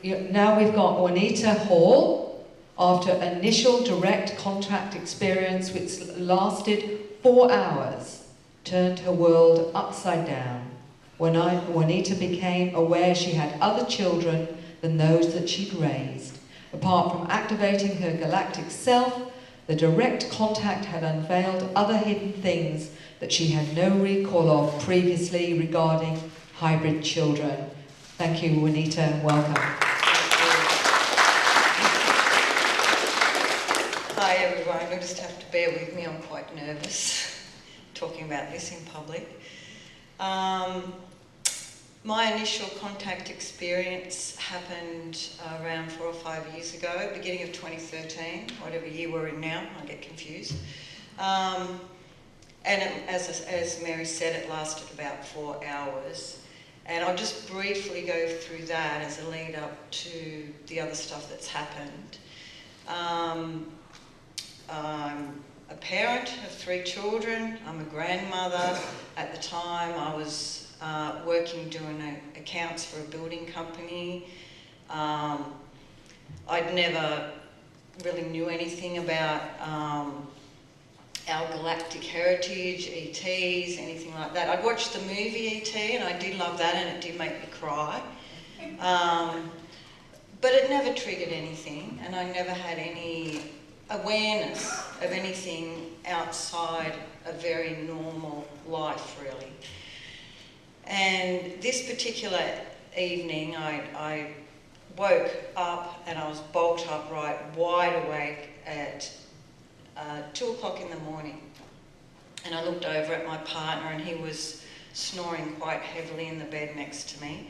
now we've got Juanita Hall, after initial direct contact experience which lasted 4 hours, turned her world upside down. When Juanita became aware she had other children than those that she'd raised. Apart from activating her galactic self, the direct contact had unveiled other hidden things that she had no recall of previously regarding hybrid children. Thank you, Juanita, and welcome. Hi everyone, you'll just have to bear with me, I'm quite nervous talking about this in public. My initial contact experience happened around 4 or 5 years ago, beginning of 2013, whatever year we're in now, I get confused. And as Mary said, it lasted about 4 hours. And I'll just briefly go through that as a lead up to the other stuff that's happened. I'm a parent of 3 children. I'm a grandmother. At the time I was working doing accounts for a building company. I'd never really knew anything about our galactic heritage, ETs, anything like that. I'd watched the movie ET and I did love that and it did make me cry. But it never triggered anything and I never had any awareness of anything outside a very normal life, really. And this particular evening, I woke up and I was bolt upright, wide awake at 2 o'clock in the morning. And I looked over at my partner and he was snoring quite heavily in the bed next to me.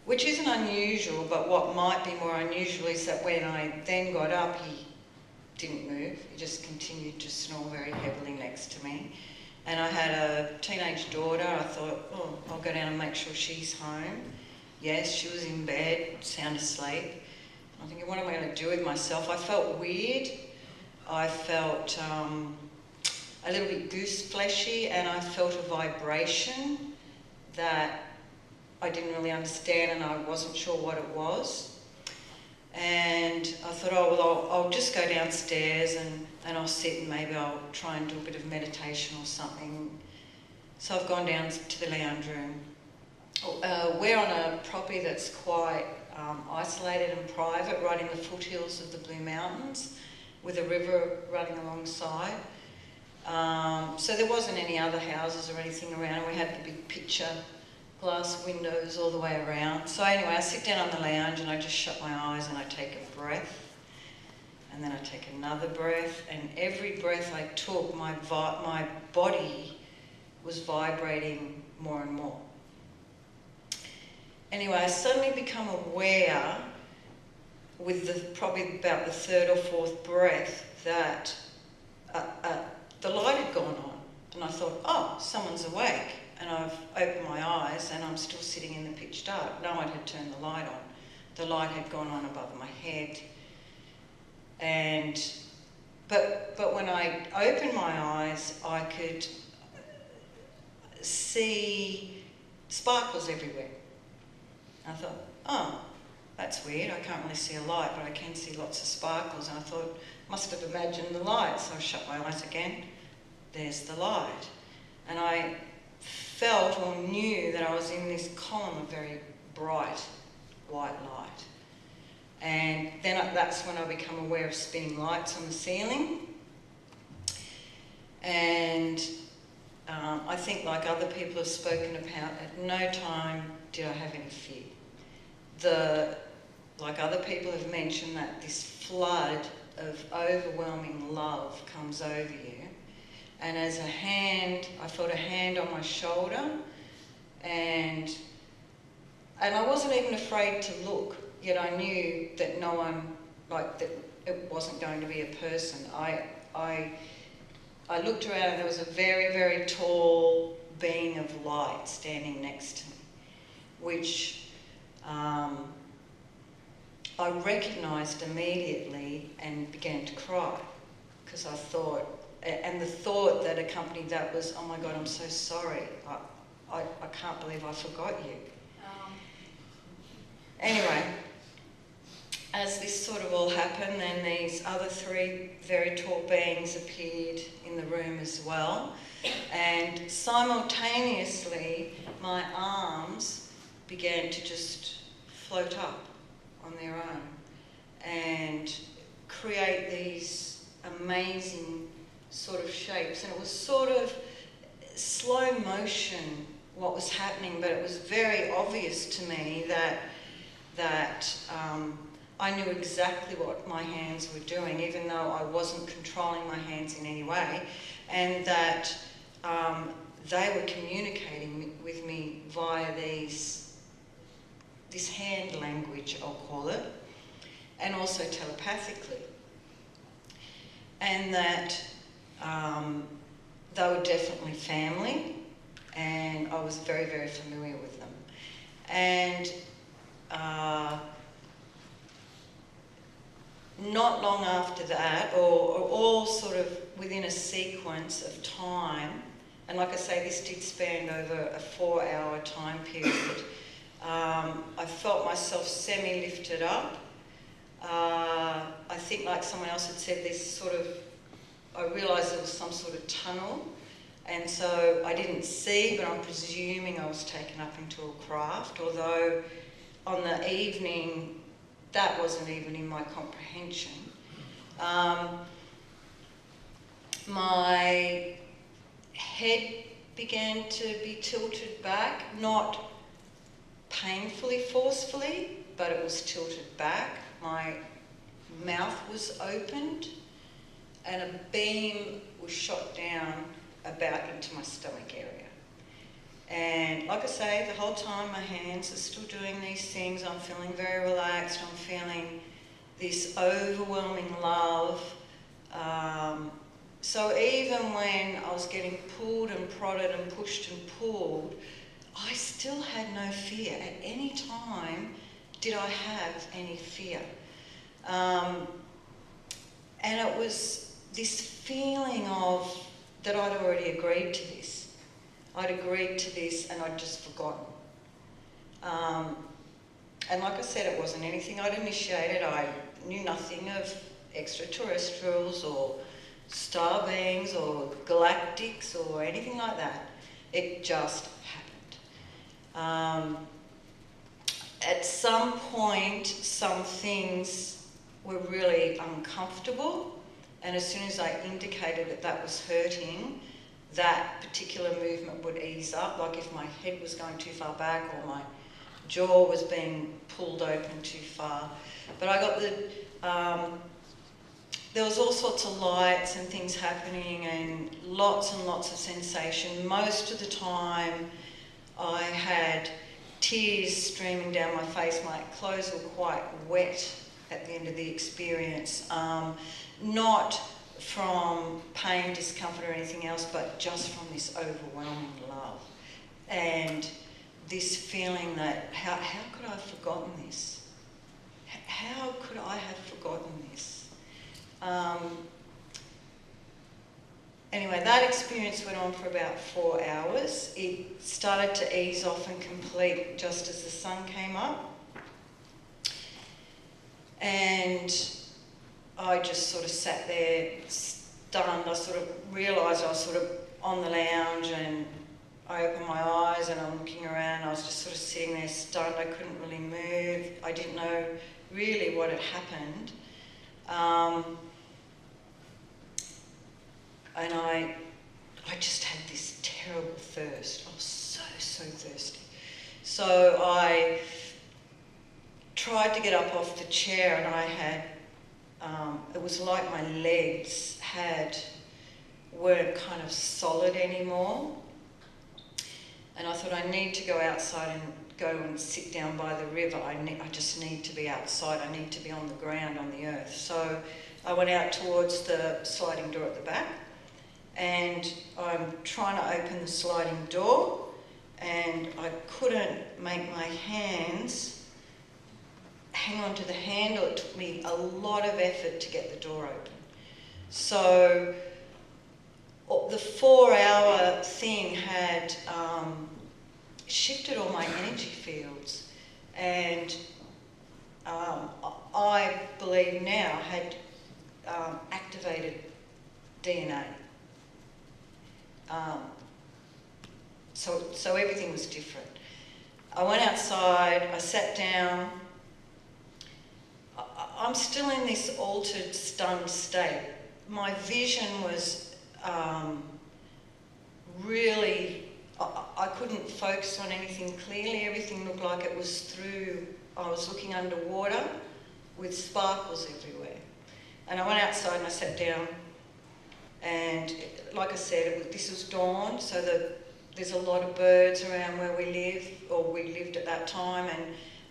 Which isn't unusual, but what might be more unusual is that when I then got up, he didn't move. He just continued to snore very heavily next to me. And I had a teenage daughter. I thought, oh, I'll go down and make sure she's home. Yes, she was in bed, sound asleep. I'm thinking, what am I going to do with myself? I felt weird. I felt a little bit goose fleshy, and I felt a vibration that I didn't really understand, and I wasn't sure what it was. And I thought, oh, well, I'll just go downstairs and I'll sit and maybe I'll try and do a bit of meditation or something. So I've gone down to the lounge room. We're on a property that's quite isolated and private, right in the foothills of the Blue Mountains, with a river running alongside. So there wasn't any other houses or anything around. We had the big picture glass windows all the way around. So anyway, I sit down on the lounge and I just shut my eyes and I take a breath. And then I take another breath, and every breath I took, my body was vibrating more and more. Anyway, I suddenly become aware with probably about the 3rd or 4th breath that the light had gone on. And I thought, oh, someone's awake. And I've opened my eyes and I'm still sitting in the pitch dark. No one had turned the light on. The light had gone on above my head. But when I opened my eyes, I could see sparkles everywhere. I thought, oh, that's weird. I can't really see a light, but I can see lots of sparkles. And I thought, must have imagined the light. So I shut my eyes again. There's the light. And I felt or knew that I was in this column of very bright white light. And then that's when I become aware of spinning lights on the ceiling. And I think, like other people have spoken about, at no time did I have any fear. Like other people have mentioned, that this flood of overwhelming love comes over you. And as I felt a hand on my shoulder, and I wasn't even afraid to look, yet I knew that no one, that it wasn't going to be a person. I looked around and there was a very, very tall being of light standing next to me, which I recognised immediately and began to cry, because I thought, and the thought that accompanied that was, oh my God, I'm so sorry. I can't believe I forgot you. Anyway, as this sort of all happened, then these other three very tall beings appeared in the room as well. And simultaneously, my arms began to just float up on their own and create these amazing sort of shapes. And it was sort of slow motion what was happening, but it was very obvious to me that I knew exactly what my hands were doing, even though I wasn't controlling my hands in any way, and that they were communicating with me via this hand language, I'll call it, and also telepathically. And that they were definitely family, and I was very, very familiar with them. And not long after that, or all sort of within a sequence of time, and like I say, this did span over a 4-hour time period, I felt myself semi-lifted up. I think, like someone else had said, this sort of, I realised there was some sort of tunnel, and so I didn't see, but I'm presuming I was taken up into a craft, although on the evening, that wasn't even in my comprehension. My head began to be tilted back, not painfully, forcefully, but it was tilted back. My mouth was opened and a beam was shot down about into my stomach area. And like I say, the whole time my hands are still doing these things. I'm feeling very relaxed. I'm feeling this overwhelming love. So even when I was getting pulled and prodded and pushed and pulled, I still had no fear. At any time did I have any fear. And it was this feeling of that I'd already agreed to this. I'd agreed to this and I'd just forgotten. And like I said, it wasn't anything I'd initiated. I knew nothing of extraterrestrials or star beings or galactics or anything like that. It just happened. At some point, some things were really uncomfortable, and as soon as I indicated that that was hurting, that particular movement would ease up, like if my head was going too far back or my jaw was being pulled open too far. But I got there was all sorts of lights and things happening and lots of sensation. Most of the time I had tears streaming down my face. My clothes were quite wet at the end of the experience. Not from pain, discomfort or anything else, but just from this overwhelming love. And this feeling that, how could I have forgotten this? How could I have forgotten this? Anyway, that experience went on for about 4 hours. It started to ease off and complete just as the sun came up. And I just sort of sat there stunned. I sort of realised I was sort of on the lounge and I opened my eyes and I'm looking around. I was just sort of sitting there stunned. I couldn't really move. I didn't know really what had happened. And I just had this terrible thirst. I was so thirsty. So I tried to get up off the chair and I had, it was like my legs weren't kind of solid anymore. And I thought, I need to go outside and go and sit down by the river. I just need to be outside. I need to be on the ground, on the earth. So I went out towards the sliding door at the back. And I'm trying to open the sliding door and I couldn't make my hands hang on to the handle. It took me a lot of effort to get the door open. So the 4-hour thing had shifted all my energy fields, and DNA. So everything was different. I went outside, I sat down. I'm still in this altered, stunned state. My vision was really, I couldn't focus on anything clearly. Everything looked like it was through, I was looking underwater with sparkles everywhere. And I went outside and I sat down, and like I said, this was dawn, so there's a lot of birds around where we live, or we lived at that time,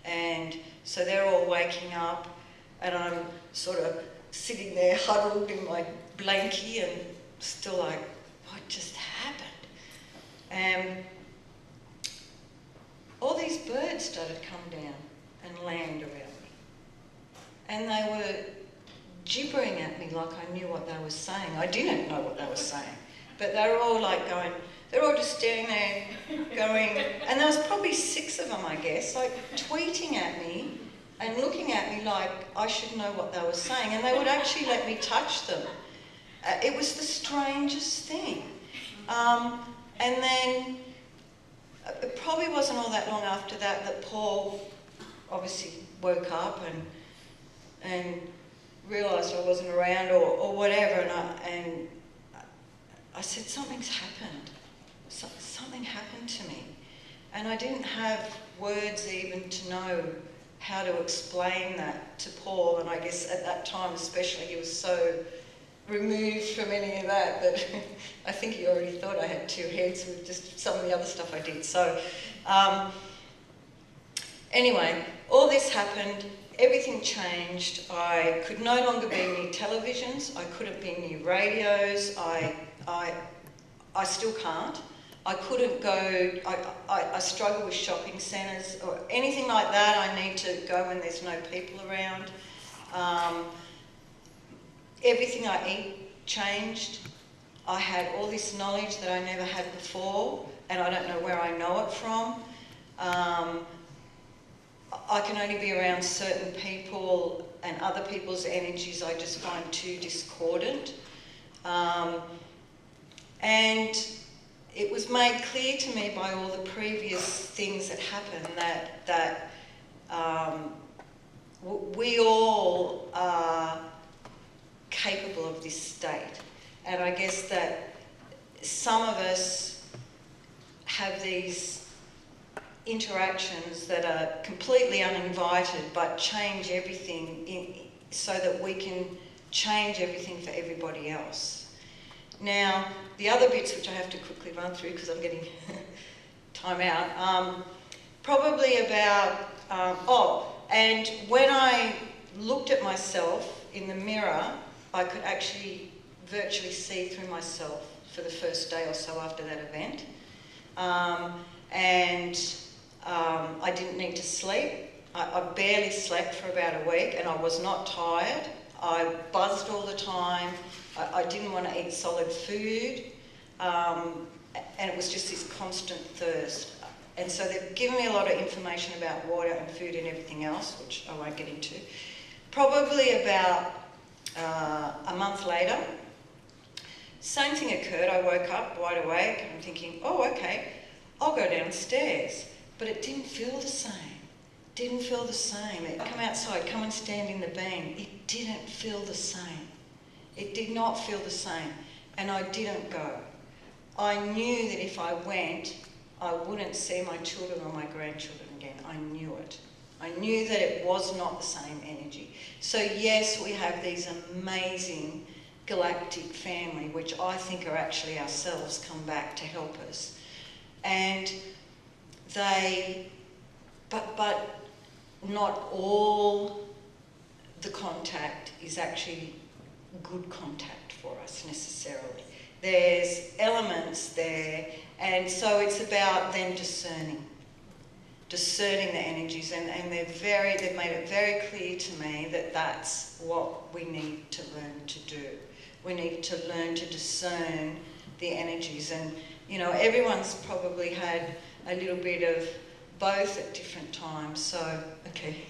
and so they're all waking up, and I'm sort of sitting there huddled in my blankie and still like, what just happened? And all these birds started to come down and land around me. And they were gibbering at me like I knew what they were saying. I didn't know what they were saying, but they were all like going, they're all just standing there going, and there was probably 6 of them, I guess, like tweeting at me and looking at me like I should know what they were saying, and they would actually let me touch them. It was the strangest thing. And then it probably wasn't all that long after that that Paul obviously woke up and realised I wasn't around or whatever, and I said, something's happened. Something happened to me. And I didn't have words even to know how to explain that to Paul, and I guess at that time especially he was so removed from any of that I think he already thought I had 2 heads with just some of the other stuff I did. So anyway, all this happened, everything changed. I could no longer be near televisions, I couldn't be near radios, I still can't. I couldn't go, I struggle with shopping centres or anything like that. I need to go when there's no people around. Everything I eat changed. I had all this knowledge that I never had before, and I don't know where I know it from. I can only be around certain people, and other people's energies I just find too discordant. And it was made clear to me by all the previous things that happened that we all are capable of this state. And I guess that some of us have these interactions that are completely uninvited but change everything so that we can change everything for everybody else. Now, the other bits which I have to quickly run through because I'm getting time out, probably about, and when I looked at myself in the mirror, I could actually virtually see through myself for the first day or so after that event. I didn't need to sleep. I barely slept for about a week, and I was not tired. I buzzed all the time. I didn't want to eat solid food, and it was just this constant thirst. And so they've given me a lot of information about water and food and everything else, which I won't get into. Probably about a month later, same thing occurred. I woke up wide awake and I'm thinking, oh, okay, I'll go downstairs. But it didn't feel the same. Didn't feel the same. Come outside, come and stand in the beam. It didn't feel the same. It did not feel the same. And I didn't go. I knew that if I went, I wouldn't see my children or my grandchildren again. I knew it. I knew that it was not the same energy. So yes, we have these amazing galactic family, which I think are actually ourselves, come back to help us. And they, but not all the contact is actually good contact for us necessarily. There's elements there, and so it's about then discerning the energies, and they've made it very clear to me that that's what we need to learn to do. We need to learn to discern the energies, and you know, everyone's probably had a little bit of both at different times. So, okay,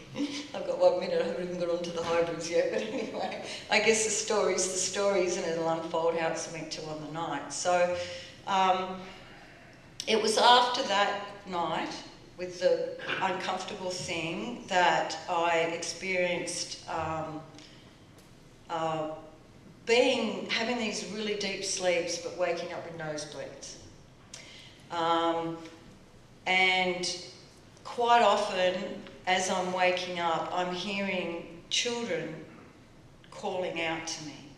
I've got 1 minute, I haven't even got onto the hybrids yet, but anyway, I guess the stories, and it'll unfold how it's meant to on the night. So, it was after that night, with the uncomfortable thing, that I experienced having these really deep sleeps but waking up with nosebleeds. And quite often, as I'm waking up, I'm hearing children calling out to me.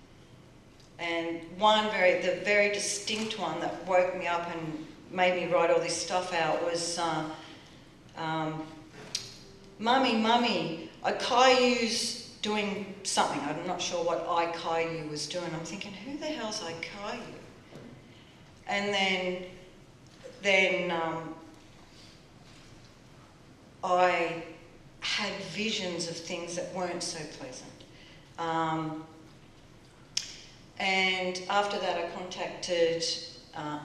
And the very distinct one that woke me up and made me write all this stuff out was, Mummy, Caillou's doing something. I'm not sure what Caillou was doing. I'm thinking, who the hell's Caillou? And then I had visions of things that weren't so pleasant. And after that I contacted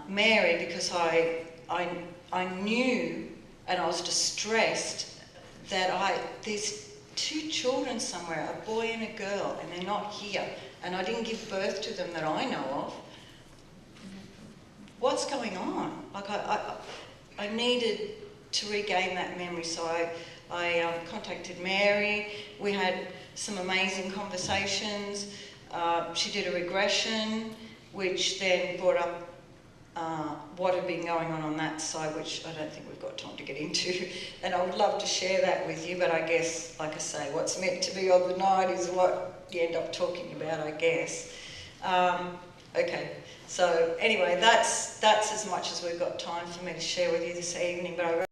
Mary, because I knew, and I was distressed, that there's 2 children somewhere, a boy and a girl, and they're not here, and I didn't give birth to them that I know of. What's going on? Like I needed to regain that memory, so I contacted Mary. We had some amazing conversations. She did a regression, which then brought up what had been going on that side, which I don't think we've got time to get into. And I would love to share that with you, but I guess, like I say, what's meant to be on the night is what you end up talking about, I guess. Okay, so anyway, that's as much as we've got time for me to share with you this evening, but I